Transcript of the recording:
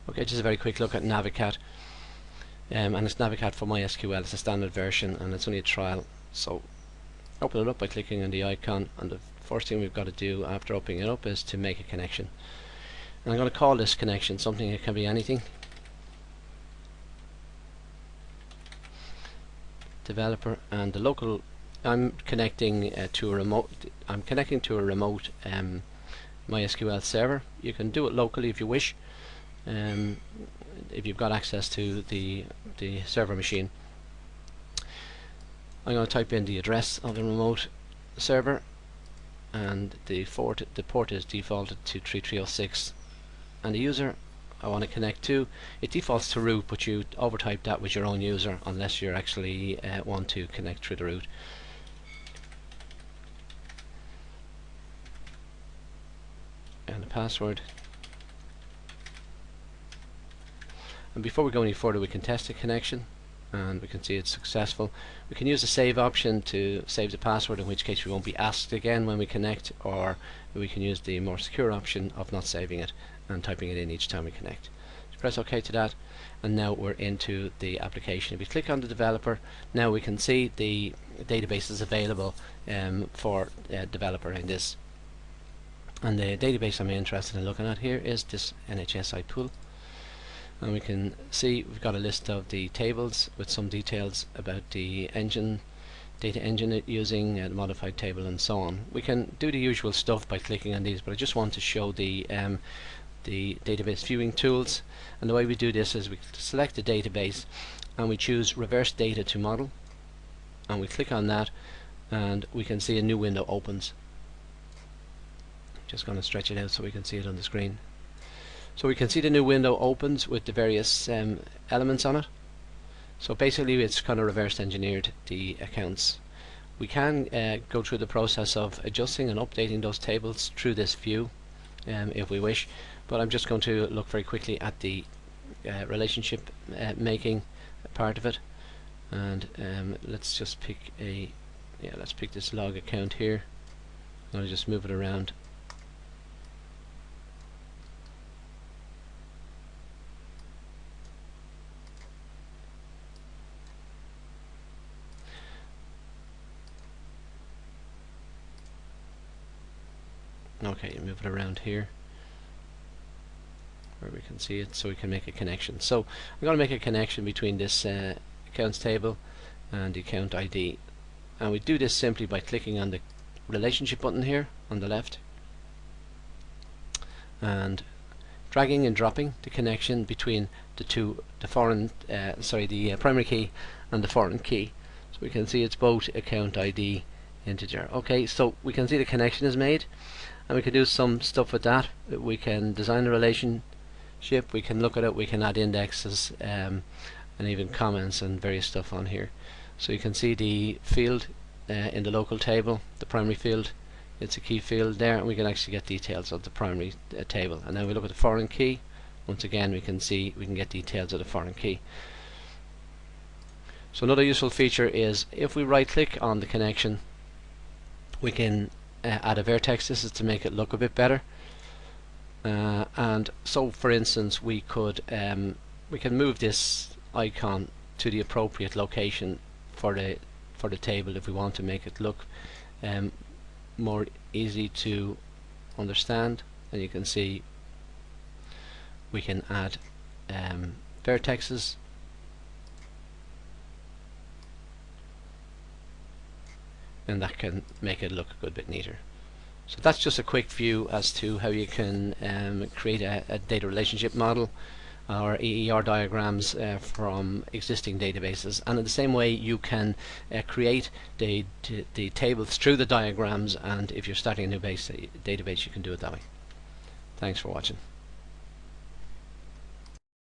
Okay, just a very quick look at Navicat, and it's Navicat for MySQL. It's a standard version and it's only a trial. So open it up by clicking on the icon, and the first thing we've got to do after opening it up is to make a connection. And I'm going to call this connection something. It can be anything. Developer, and the local. I'm connecting to a remote. MySQL server. You can do it locally if you wish, if you've got access to the server machine. I'm going to type in the address of the remote server, and the port is defaulted to 3306, and the user I want to connect to, it defaults to root, but you overtype that with your own user unless you actually want to connect through the root. And the password. And before we go any further, we can test the connection, and we can see it's successful. We can use the save option to save the password, in which case we won't be asked again when we connect, or we can use the more secure option of not saving it and typing it in each time we connect. So press OK to that, and now we're into the application. If we click on the developer, now we can see the database is available for developer in this. And the database I'm interested in looking at here is this NHSI pool, and we can see we've got a list of the tables with some details about the data engine using the modified table and so on. We can do the usual stuff by clicking on these, but I just want to show the database viewing tools. And the way we do this is we select the database and we choose reverse data to model, and we click on that, and we can see a new window opens. Just going to stretch it out so we can see it on the screen. So we can see the new window opens with the various elements on it. So basically it's kind of reverse engineered the accounts. We can go through the process of adjusting and updating those tables through this view if we wish, but I'm just going to look very quickly at the relationship making part of it. And let's just pick let's pick this log account here. I'm going to just move it around. Okay, move it around here where we can see it, so we can make a connection. So I'm going to make a connection between this accounts table and the account ID, and we do this simply by clicking on the relationship button here on the left and dragging and dropping the connection between the primary key and the foreign key. So we can see it's both account ID integer. Okay, so we can see the connection is made, and we can do some stuff with that. We can design a relationship, we can look at it, we can add indexes and even comments and various stuff on here. So you can see the field in the local table, the primary field, it's a key field there, and we can actually get details of the primary table. And then we look at the foreign key. Once again we can get details of the foreign key. So another useful feature is if we right click on the connection, we can add a vertex. This is to make it look a bit better, and so for instance we can move this icon to the appropriate location for the table if we want to make it look more easy to understand. And you can see we can add vertexes, and that can make it look a good bit neater. So that's just a quick view as to how you can create a data relationship model or EER diagrams from existing databases, and in the same way you can create the tables through the diagrams, and if you're starting a new database you can do it that way. Thanks for watching.